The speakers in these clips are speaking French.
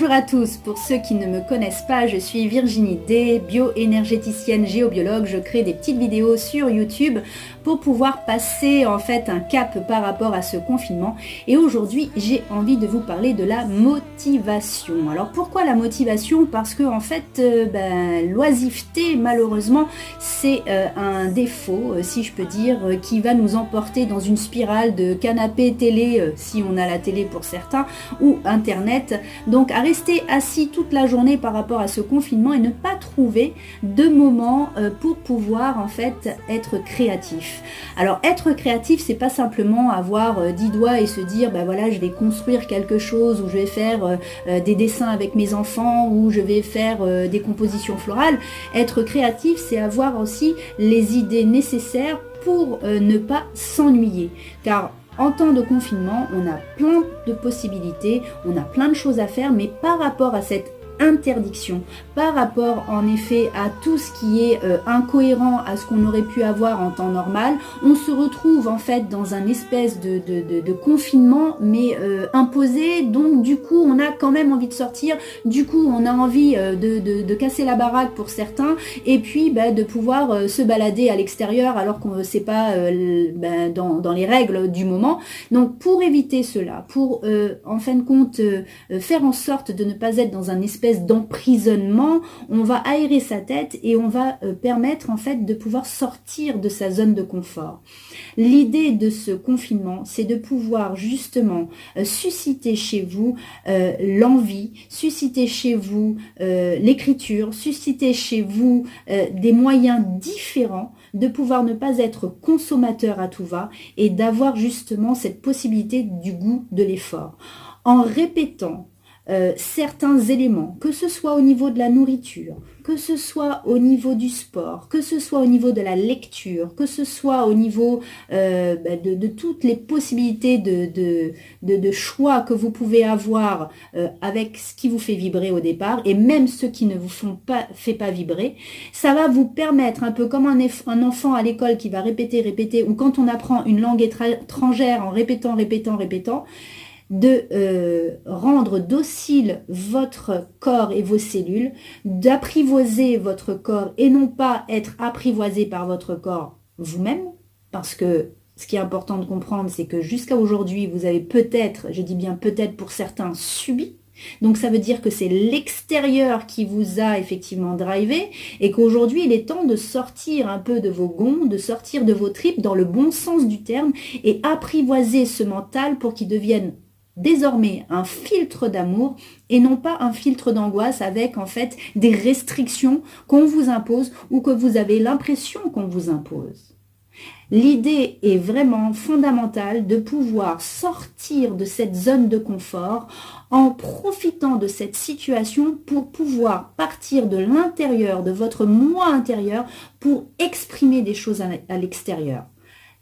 Bonjour à tous, pour ceux qui ne me connaissent pas, je suis Virginie D, bioénergéticienne géobiologue. Je crée des petites vidéos sur YouTube pour pouvoir passer en fait un cap par rapport à ce confinement. Et aujourd'hui, j'ai envie de vous parler de la motivation. Alors pourquoi la motivation? Parce que en fait, l'oisiveté, malheureusement, c'est un défaut, si je peux dire, qui va nous emporter dans une spirale de canapé télé, si on a la télé pour certains, ou Internet. Donc à rester assis toute la journée par rapport à ce confinement et ne pas trouver de moment pour pouvoir en fait être créatif. Alors être créatif, c'est pas simplement avoir 10 doigts et se dire voilà, je vais construire quelque chose, ou je vais faire des dessins avec mes enfants, ou je vais faire des compositions florales. Être créatif, c'est avoir aussi les idées nécessaires pour ne pas s'ennuyer. Car en temps de confinement, on a plein de possibilités, on a plein de choses à faire, mais par rapport à cette interdiction, par rapport en effet à tout ce qui est incohérent à ce qu'on aurait pu avoir en temps normal, on se retrouve en fait dans un espèce de confinement mais imposé. Donc du coup on a quand même envie de sortir, du coup on a envie de casser la baraque pour certains, et puis de pouvoir se balader à l'extérieur alors qu'on c'est pas dans les règles du moment. Donc pour éviter cela, pour en fin de compte faire en sorte de ne pas être dans un espèce d'emprisonnement, on va aérer sa tête et on va permettre en fait de pouvoir sortir de sa zone de confort. L'idée de ce confinement, c'est de pouvoir justement susciter chez vous l'envie, susciter chez vous l'écriture, susciter chez vous des moyens différents de pouvoir ne pas être consommateur à tout va et d'avoir justement cette possibilité du goût de l'effort. En répétant certains éléments, que ce soit au niveau de la nourriture, que ce soit au niveau du sport, que ce soit au niveau de la lecture, que ce soit au niveau de toutes les possibilités de choix que vous pouvez avoir avec ce qui vous fait vibrer au départ, et même ceux qui ne vous fait pas vibrer, ça va vous permettre, un peu comme un enfant à l'école qui va répéter, ou quand on apprend une langue étrangère en répétant, de rendre docile votre corps et vos cellules, d'apprivoiser votre corps et non pas être apprivoisé par votre corps vous-même, parce que ce qui est important de comprendre, c'est que jusqu'à aujourd'hui, vous avez peut-être, je dis bien peut-être pour certains, subi. Donc ça veut dire que c'est l'extérieur qui vous a effectivement drivé, et qu'aujourd'hui il est temps de sortir un peu de vos gonds, de sortir de vos tripes dans le bon sens du terme, et apprivoiser ce mental pour qu'il devienne désormais un filtre d'amour et non pas un filtre d'angoisse avec en fait des restrictions qu'on vous impose ou que vous avez l'impression qu'on vous impose. L'idée est vraiment fondamentale de pouvoir sortir de cette zone de confort en profitant de cette situation pour pouvoir partir de l'intérieur, de votre moi intérieur, pour exprimer des choses à l'extérieur.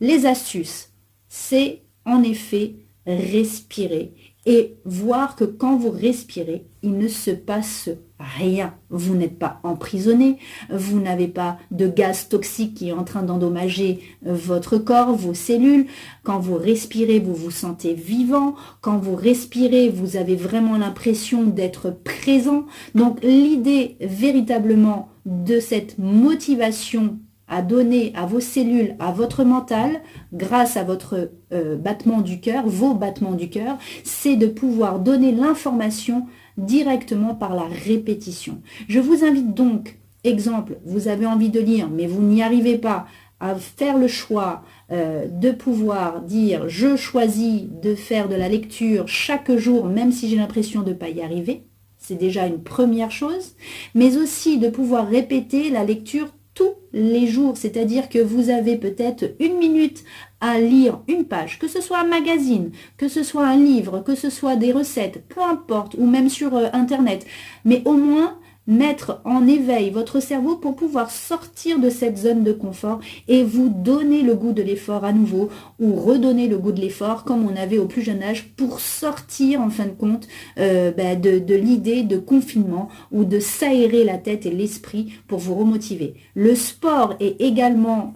Les astuces, c'est en effet respirer et voir que quand vous respirez, il ne se passe rien. Vous n'êtes pas emprisonné, vous n'avez pas de gaz toxique qui est en train d'endommager votre corps, vos cellules. Quand vous respirez, vous vous sentez vivant. Quand vous respirez, vous avez vraiment l'impression d'être présent. Donc l'idée véritablement de cette motivation à donner à vos cellules, à votre mental, grâce à votre battement du cœur, vos battements du cœur, c'est de pouvoir donner l'information directement par la répétition. Je vous invite donc, exemple, vous avez envie de lire, mais vous n'y arrivez pas, à faire le choix de pouvoir dire « je choisis de faire de la lecture chaque jour, même si j'ai l'impression de ne pas y arriver ». C'est déjà une première chose, mais aussi de pouvoir répéter la lecture tous les jours, c'est-à-dire que vous avez peut-être 1 minute à lire une page, que ce soit un magazine, que ce soit un livre, que ce soit des recettes, peu importe, ou même sur Internet, mais au moins mettre en éveil votre cerveau pour pouvoir sortir de cette zone de confort et vous donner le goût de l'effort à nouveau ou redonner le goût de l'effort comme on avait au plus jeune âge pour sortir en fin de compte de l'idée de confinement ou de s'aérer la tête et l'esprit pour vous remotiver. Le sport est également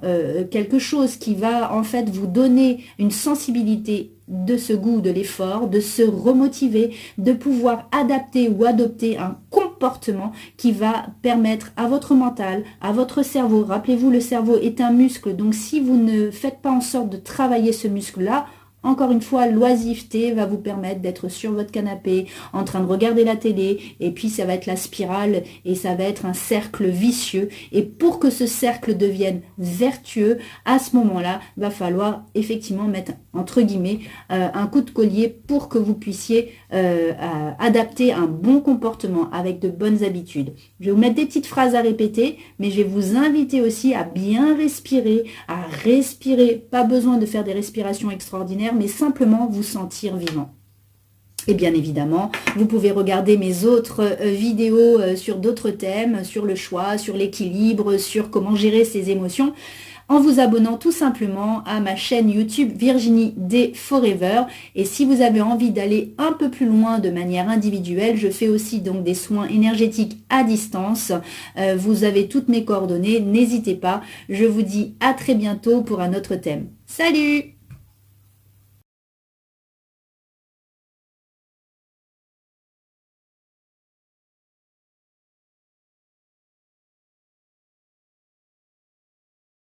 quelque chose qui va en fait vous donner une sensibilité de ce goût de l'effort, de se remotiver, de pouvoir adapter ou adopter un comportement qui va permettre à votre mental, à votre cerveau, rappelez-vous le cerveau est un muscle, donc si vous ne faites pas en sorte de travailler ce muscle-là, encore une fois, l'oisiveté va vous permettre d'être sur votre canapé, en train de regarder la télé, et puis ça va être la spirale, et ça va être un cercle vicieux. Et pour que ce cercle devienne vertueux, à ce moment-là, va falloir effectivement mettre, entre guillemets, un coup de collier pour que vous puissiez adapter un bon comportement avec de bonnes habitudes. Je vais vous mettre des petites phrases à répéter, mais je vais vous inviter aussi à bien respirer, pas besoin de faire des respirations extraordinaires, mais simplement vous sentir vivant. Et bien évidemment, vous pouvez regarder mes autres vidéos sur d'autres thèmes, sur le choix, sur l'équilibre, sur comment gérer ses émotions, en vous abonnant tout simplement à ma chaîne YouTube Virginie D Forever. Et si vous avez envie d'aller un peu plus loin de manière individuelle, je fais aussi donc des soins énergétiques à distance. Vous avez toutes mes coordonnées, n'hésitez pas. Je vous dis à très bientôt pour un autre thème. Salut!